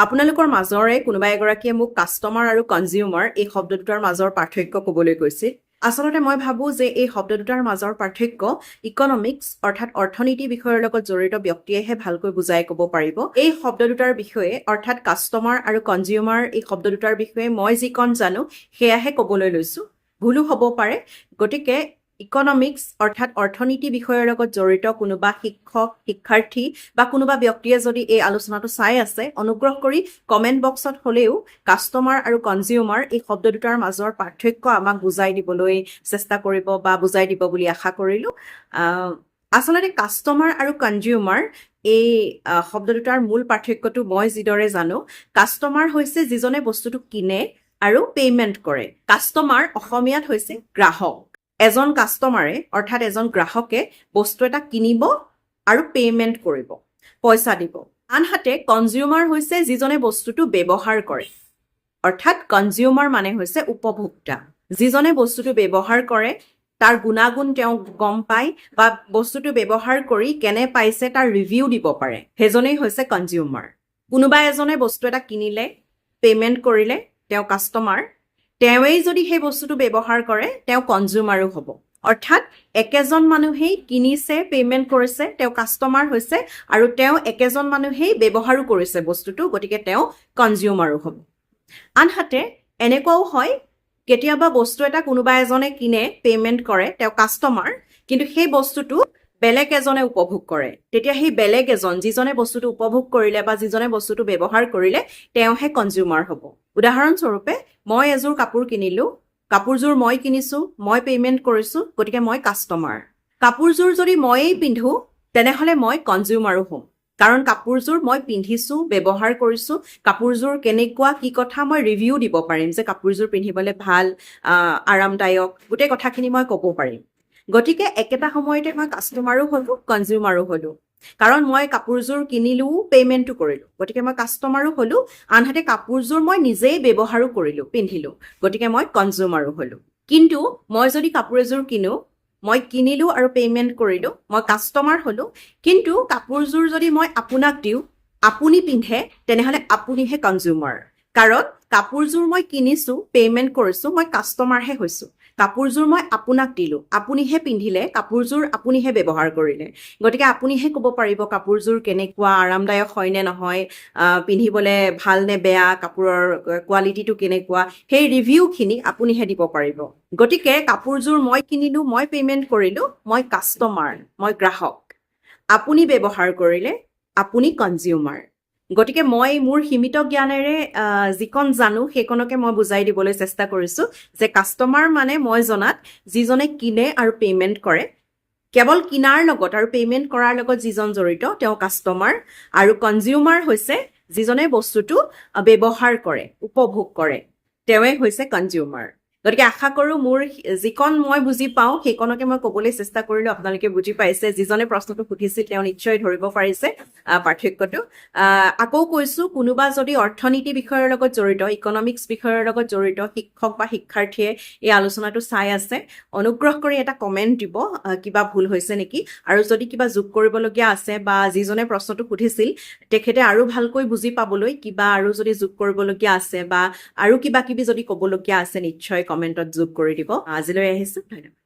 আপোনালোকৰ মাজৰে কোনোবা এগৰাকীয়ে মোক কাষ্টমাৰ আৰু কনজিউমাৰ এই শব্দ দুটাৰ মাজৰ পাৰ্থক্য ক'বলৈ কৈছিল। আচলতে মই ভাবো যে এই শব্দ দুটাৰ মাজৰ পাৰ্থক্য ইকনমিক্স অৰ্থাৎ অৰ্থনীতি বিষয়ৰ লগত জড়িত ব্যক্তিয়েহে ভালকৈ বুজাই ক'ব পাৰিব। এই শব্দ দুটাৰ বিষয়ে অৰ্থাৎ কাষ্টমাৰ আৰু কনজিউমাৰ এই শব্দ দুটাৰ বিষয়ে মই যিকণ জানো সেয়াহে ক'বলৈ লৈছো। ভুলো হ'ব পাৰে। গতিকে ইকনমিক্স অৰ্থাৎ অৰ্থনীতি বিষয়ৰ লগত জড়িত কোনোবা শিক্ষক, শিক্ষাৰ্থী বা কোনোবা ব্যক্তিয়ে যদি এই আলোচনাটো চাই আছে, অনুগ্ৰহ কৰি কমেণ্ট বক্সত হ'লেও কাষ্টমাৰ আৰু কনজিউমাৰ এই শব্দ দুটাৰ মাজৰ পাৰ্থক্য আমাক বুজাই দিবলৈ চেষ্টা কৰিব বা বুজাই দিব বুলি আশা কৰিলোঁ। আচলতে কাষ্টমাৰ আৰু কনজিউমাৰ এই শব্দ দুটাৰ মূল পাৰ্থক্যটো মই যিদৰে জানো, কাষ্টমাৰ হৈছে যিজনে বস্তুটো কিনে আৰু পে'মেণ্ট কৰে। কাষ্টমাৰ অসমীয়াত হৈছে গ্ৰাহক। এজন কাষ্টমাৰে অৰ্থাৎ এজন গ্ৰাহকে বস্তু এটা কিনিব আৰু পে'মেণ্ট কৰিব, পইচা দিব। আনহাতে কনজিউমাৰ হৈছে যিজনে বস্তুটো ব্যৱহাৰ কৰে, অৰ্থাৎ কনজিউমাৰ মানে হৈছে উপভোক্তা। যিজনে বস্তুটো ব্যৱহাৰ কৰে, তাৰ গুণাগুণ তেওঁ গম পায় বা বস্তুটো ব্যৱহাৰ কৰি কেনে পাইছে তাৰ ৰিভিউ দিব পাৰে, সেইজনেই হৈছে কনজিউমাৰ। কোনোবা এজনে বস্তু এটা কিনিলে, পে'মেণ্ট কৰিলে, তেওঁ কাষ্টমাৰ। তেওঁৱেই যদি সেই বস্তুটো ব্যৱহাৰ কৰে, তেওঁ কনজিউমাৰো হ'ব। অৰ্থাৎ একেজন মানুহেই কিনিছে, পে'মেণ্ট কৰিছে, তেওঁ কাষ্টমাৰ হৈছে, আৰু তেওঁ একেজন মানুহেই ব্যৱহাৰো কৰিছে বস্তুটো, গতিকে তেওঁ কনজিউমাৰো হ'ব। আনহাতে এনেকুৱাও হয়, কেতিয়াবা বস্তু এটা কোনোবা এজনে কিনে, পে'মেণ্ট কৰে, তেওঁ কাষ্টমাৰ, কিন্তু সেই বস্তুটো বেলেগ এজনে উপভোগ কৰে। তেতিয়া সেই বেলেগ এজন যিজনে বস্তুটো উপভোগ কৰিলে বা যিজনে বস্তুটো ব্যৱহাৰ কৰিলে, তেওঁহে কনজিউমাৰ হ'ব। উদাহৰণস্বৰূপে, মই এযোৰ কাপোৰ কিনিলোঁ, কাপোৰযোৰ মই কিনিছোঁ, মই পে'মেণ্ট কৰিছোঁ, গতিকে মই কাষ্টমাৰ। কাপোৰযোৰ যদি ময়েই পিন্ধো, তেনেহ'লে মই কনজিউমাৰো হ'ম। কাৰণ কাপোৰযোৰ মই পিন্ধিছোঁ, ব্যৱহাৰ কৰিছোঁ, কাপোৰযোৰ কেনেকুৱা কি কথা মই ৰিভিউ দিব পাৰিম যে কাপোৰযোৰ পিন্ধিবলৈ ভাল, আৰামদায়ক, গোটেই কথাখিনি মই ক'ব পাৰিম। গতিকে একেটা সময়তে মই কাষ্টমাৰো হ'লোঁ, কনজিউমাৰো হ'লোঁ। কাৰণ মই কাপোৰযোৰ কিনিলোঁ, পে'মেণ্টটো কৰিলোঁ, গতিকে মই কাষ্টমাৰো হ'লোঁ। আনহাতে কাপোৰযোৰ মই নিজেই ব্যৱহাৰো কৰিলোঁ, পিন্ধিলোঁ, গতিকে মই কনজিউমাৰো হ'লোঁ। কিন্তু মই যদি কাপোৰ এযোৰ কিনো, মই কিনিলোঁ আৰু পে'মেণ্ট কৰিলোঁ, মই কাষ্টমাৰ হ'লোঁ। কিন্তু কাপোৰযোৰ যদি মই আপোনাক দিওঁ, আপুনি পিন্ধে, তেনেহ'লে আপুনিহে কনজিউমাৰ। কাৰণ কাপোৰযোৰ মই কিনিছোঁ, পে'মেণ্ট কৰিছোঁ, মই কাষ্টমাৰহে হৈছোঁ। কাপোৰযোৰ মই আপোনাক দিলোঁ, আপুনিহে পিন্ধিলে, কাপোৰযোৰ আপুনিহে ব্যৱহাৰ কৰিলে, গতিকে আপুনিহে ক'ব পাৰিব কাপোৰযোৰ কেনেকুৱা, আৰামদায়ক হয় নে নহয়, পিন্ধিবলৈ ভাল নে বেয়া, কাপোৰৰ কোৱালিটিটো কেনেকুৱা, সেই ৰিভিউখিনি আপুনিহে দিব পাৰিব। গতিকে কাপোৰযোৰ মই কিনিলোঁ, মই পে'মেণ্ট কৰিলোঁ, মই কাষ্টমাৰ, মই গ্ৰাহক। আপুনি ব্যৱহাৰ কৰিলে, আপুনি কনজিউমাৰ। গতিকে মই মোৰ সীমিত জ্ঞানেৰে যিকণ জানো সেইকণকে মই বুজাই দিবলৈ চেষ্টা কৰিছোঁ যে কাষ্টমাৰ মানে মই জনাত যিজনে কিনে আৰু পে'মেণ্ট কৰে, কেৱল কিনাৰ লগত আৰু পে'মেণ্ট কৰাৰ লগত যিজন জড়িত তেওঁ কাষ্টমাৰ, আৰু কনজিউমাৰ হৈছে যিজনে বস্তুটো ব্যৱহাৰ কৰে, উপভোগ কৰে, তেওঁৱে হৈছে কনজিউমাৰ। গতিকে আশা কৰোঁ মোৰ যিকণ মই বুজি পাওঁ সেইকণকে মই ক'বলৈ চেষ্টা কৰিলোঁ, আপোনালোকে বুজি পাইছে। যিজনে প্ৰশ্নটো সুধিছিল তেওঁ নিশ্চয় ধৰিব পাৰিছে পাৰ্থক্যটো। আকৌ কৈছোঁ, কোনোবা যদি অৰ্থনীতি বিষয়ৰ লগত জড়িত, ইকনমিক্স বিষয়ৰ লগত জড়িত শিক্ষক বা শিক্ষাৰ্থীয়ে এই আলোচনাটো চাই আছে, অনুগ্ৰহ কৰি এটা কমেণ্ট দিব, কিবা ভুল হৈছে নেকি, আৰু যদি কিবা যোগ কৰিবলগীয়া আছে বা যিজনে প্ৰশ্নটো সুধিছিল তেখেতে আৰু ভালকৈ বুজি পাবলৈ কিবা আৰু যদি যোগ কৰিবলগীয়া আছে বা আৰু কিবা কিবি যদি ক'বলগীয়া আছে, নিশ্চয় কমেণ্টত যোগ কৰি দিব। আজিলৈ আহিছোঁ, ধন্যবাদ।